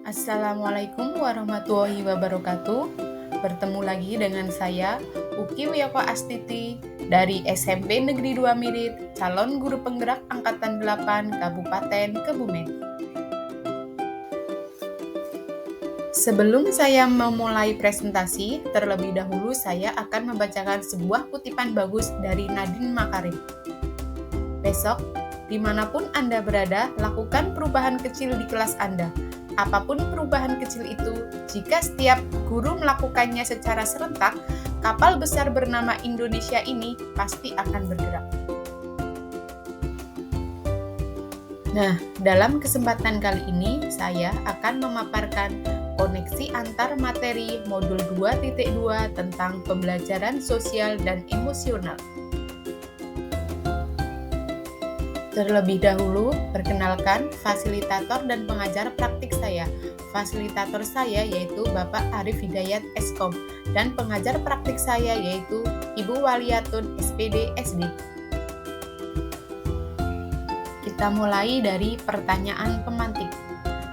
Assalamualaikum warahmatullahi wabarakatuh. Bertemu lagi dengan saya, Uki Wiyoko Astiti, dari SMP Negeri 2 Mirit, calon guru penggerak Angkatan 8 Kabupaten Kebumen. Sebelum saya memulai presentasi, terlebih dahulu saya akan membacakan sebuah kutipan bagus dari Nadine Makarim. Besok, dimanapun Anda berada, lakukan perubahan kecil di kelas Anda. Apapun perubahan kecil itu, jika setiap guru melakukannya secara serentak, kapal besar bernama Indonesia ini pasti akan bergerak. Nah, dalam kesempatan kali ini, saya akan memaparkan koneksi antar materi modul 2.2 tentang pembelajaran sosial dan emosional. Terlebih dahulu, perkenalkan fasilitator dan pengajar praktik saya. Fasilitator saya yaitu Bapak Arif Hidayat Eskom dan pengajar praktik saya yaitu Ibu Waliatun SPD SD. Kita mulai dari pertanyaan pemantik.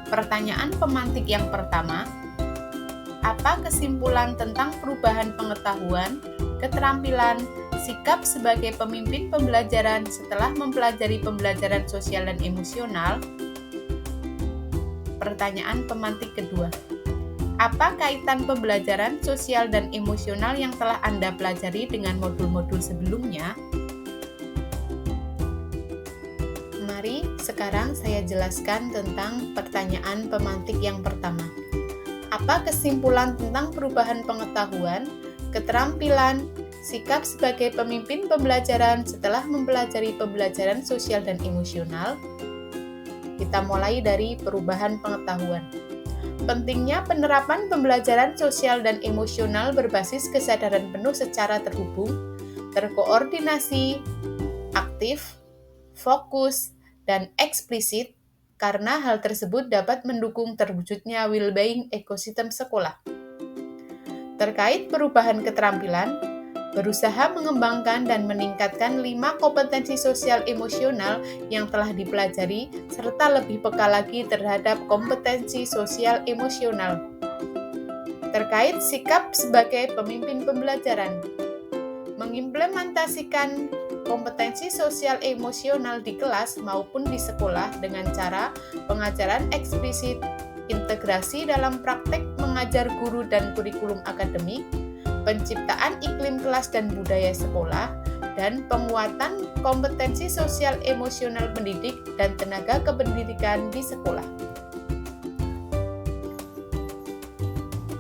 Pertanyaan pemantik yang pertama, apa kesimpulan tentang perubahan pengetahuan, keterampilan, sikap sebagai pemimpin pembelajaran setelah mempelajari pembelajaran sosial dan emosional? Pertanyaan pemantik kedua, apa kaitan pembelajaran sosial dan emosional yang telah Anda pelajari dengan modul-modul sebelumnya? Mari sekarang saya jelaskan tentang pertanyaan pemantik yang pertama. Apa kesimpulan tentang perubahan pengetahuan, keterampilan, sikap sebagai pemimpin pembelajaran setelah mempelajari pembelajaran sosial dan emosional? Kita mulai dari perubahan pengetahuan. Pentingnya penerapan pembelajaran sosial dan emosional berbasis kesadaran penuh secara terhubung, terkoordinasi, aktif, fokus, dan eksplisit, karena hal tersebut dapat mendukung terwujudnya well-being ekosistem sekolah. Terkait perubahan keterampilan, berusaha mengembangkan dan meningkatkan 5 kompetensi sosial emosional yang telah dipelajari, serta lebih peka lagi terhadap kompetensi sosial emosional. Terkait sikap sebagai pemimpin pembelajaran, mengimplementasikan kompetensi sosial emosional di kelas maupun di sekolah dengan cara pengajaran eksplisit, integrasi dalam praktek mengajar guru dan kurikulum akademik, penciptaan iklim kelas dan budaya sekolah, dan penguatan kompetensi sosial emosional pendidik dan tenaga kependidikan di sekolah.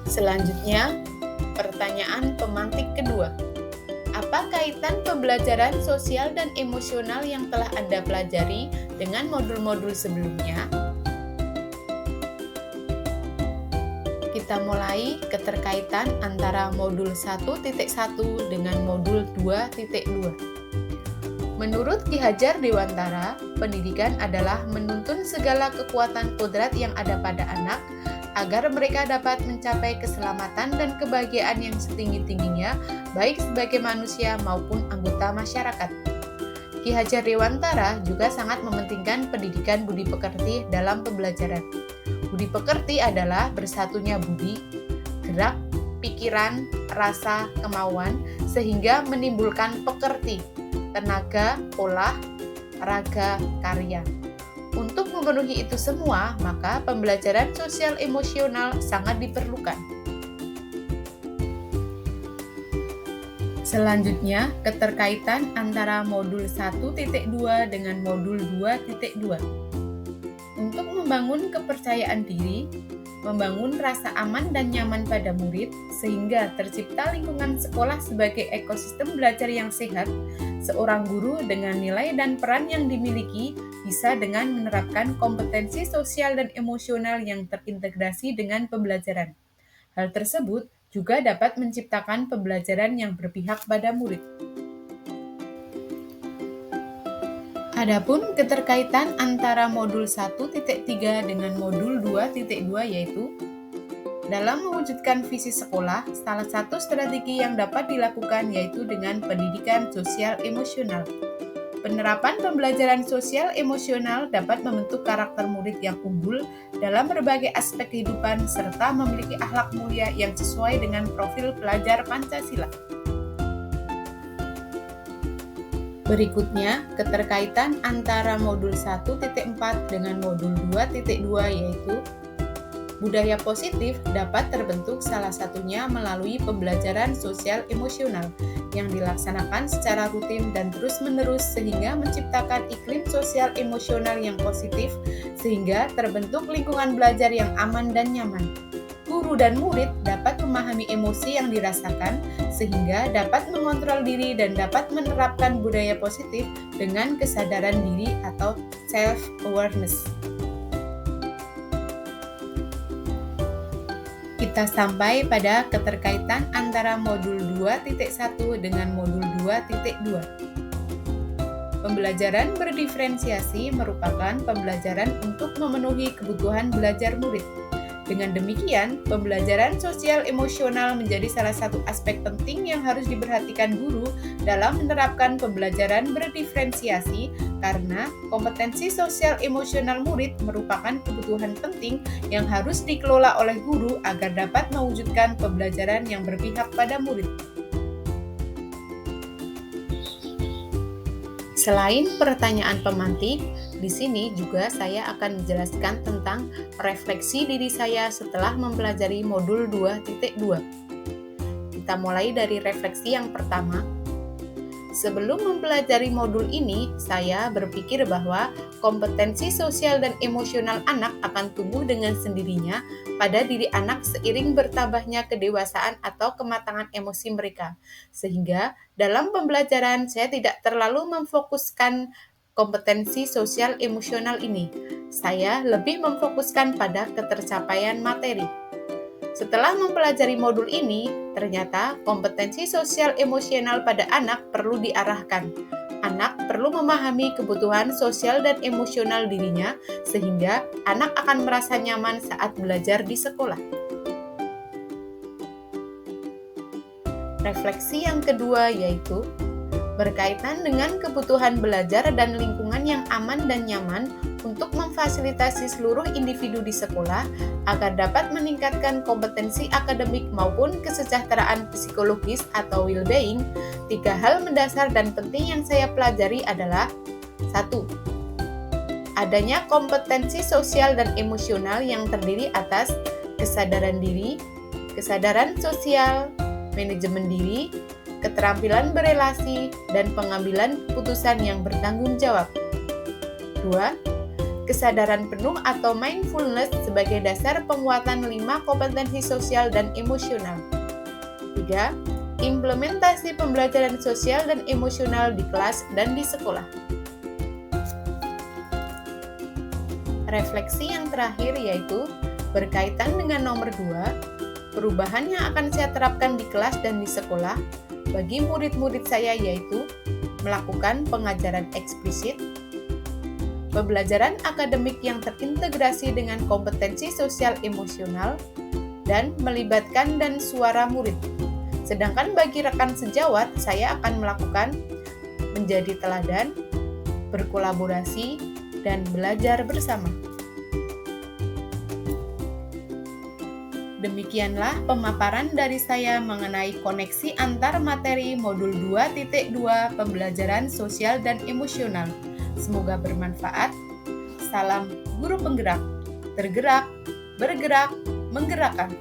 Selanjutnya, pertanyaan pemantik kedua. Apa kaitan pembelajaran sosial dan emosional yang telah Anda pelajari dengan modul-modul sebelumnya? Kita mulai keterkaitan antara modul 1.1 dengan modul 2.2. Menurut Ki Hajar Dewantara, pendidikan adalah menuntun segala kekuatan kodrat yang ada pada anak agar mereka dapat mencapai keselamatan dan kebahagiaan yang setinggi-tingginya, baik sebagai manusia maupun anggota masyarakat. Ki Hajar Dewantara juga sangat mementingkan pendidikan budi pekerti dalam pembelajaran. Budi pekerti adalah bersatunya budi, gerak, pikiran, rasa, kemauan, sehingga menimbulkan pekerti, tenaga, olah, raga, karya. Untuk memenuhi itu semua, maka pembelajaran sosial emosional sangat diperlukan. Selanjutnya, keterkaitan antara modul 1.2 dengan modul 2.2. Untuk membangun kepercayaan diri, membangun rasa aman dan nyaman pada murid, sehingga tercipta lingkungan sekolah sebagai ekosistem belajar yang sehat, seorang guru dengan nilai dan peran yang dimiliki bisa dengan menerapkan kompetensi sosial dan emosional yang terintegrasi dengan pembelajaran. Hal tersebut juga dapat menciptakan pembelajaran yang berpihak pada murid. Adapun keterkaitan antara modul 1.3 dengan modul 2.2 yaitu dalam mewujudkan visi sekolah, salah satu strategi yang dapat dilakukan yaitu dengan pendidikan sosial emosional. Penerapan pembelajaran sosial emosional dapat membentuk karakter murid yang unggul dalam berbagai aspek kehidupan serta memiliki akhlak mulia yang sesuai dengan profil pelajar Pancasila. Berikutnya, keterkaitan antara modul 1.4 dengan modul 2.2 yaitu budaya positif dapat terbentuk salah satunya melalui pembelajaran sosial emosional yang dilaksanakan secara rutin dan terus-menerus sehingga menciptakan iklim sosial emosional yang positif sehingga terbentuk lingkungan belajar yang aman dan nyaman. Guru dan murid dapat memahami emosi yang dirasakan sehingga dapat mengontrol diri dan dapat menerapkan budaya positif dengan kesadaran diri atau self-awareness. Kita sampai pada keterkaitan antara modul 2.1 dengan modul 2.2. Pembelajaran berdiferensiasi merupakan pembelajaran untuk memenuhi kebutuhan belajar murid. Dengan demikian, pembelajaran sosial emosional menjadi salah satu aspek penting yang harus diperhatikan guru dalam menerapkan pembelajaran berdiferensiasi karena kompetensi sosial emosional murid merupakan kebutuhan penting yang harus dikelola oleh guru agar dapat mewujudkan pembelajaran yang berpihak pada murid. Selain pertanyaan pemantik, di sini juga saya akan menjelaskan tentang refleksi diri saya setelah mempelajari modul 2.2. Kita mulai dari refleksi yang pertama. Sebelum mempelajari modul ini, saya berpikir bahwa kompetensi sosial dan emosional anak akan tumbuh dengan sendirinya pada diri anak seiring bertambahnya kedewasaan atau kematangan emosi mereka. Sehingga dalam pembelajaran saya tidak terlalu memfokuskan kompetensi sosial emosional ini. Saya lebih memfokuskan pada ketercapaian materi. Setelah mempelajari modul ini, ternyata kompetensi sosial emosional pada anak perlu diarahkan. Anak perlu memahami kebutuhan sosial dan emosional dirinya, sehingga anak akan merasa nyaman saat belajar di sekolah. Refleksi yang kedua yaitu berkaitan dengan kebutuhan belajar dan lingkungan yang aman dan nyaman untuk memfasilitasi seluruh individu di sekolah agar dapat meningkatkan kompetensi akademik maupun kesejahteraan psikologis atau well-being. 3 hal mendasar dan penting yang saya pelajari adalah 1. Adanya kompetensi sosial dan emosional yang terdiri atas kesadaran diri, kesadaran sosial, manajemen diri, keterampilan berelasi, dan pengambilan keputusan yang bertanggung jawab. 2. Kesadaran penuh atau mindfulness sebagai dasar penguatan 5 kompetensi sosial dan emosional. 3. Implementasi pembelajaran sosial dan emosional di kelas dan di sekolah. Refleksi yang terakhir yaitu berkaitan dengan nomor 2, perubahan yang akan saya terapkan di kelas dan di sekolah bagi murid-murid saya yaitu melakukan pengajaran eksplisit, pembelajaran akademik yang terintegrasi dengan kompetensi sosial emosional, dan melibatkan dan suara murid. Sedangkan bagi rekan sejawat, saya akan melakukan menjadi teladan, berkolaborasi, dan belajar bersama. Demikianlah pemaparan dari saya mengenai koneksi antar materi modul 2.2 pembelajaran sosial dan emosional. Semoga bermanfaat. Salam guru penggerak, tergerak, bergerak, menggerakkan.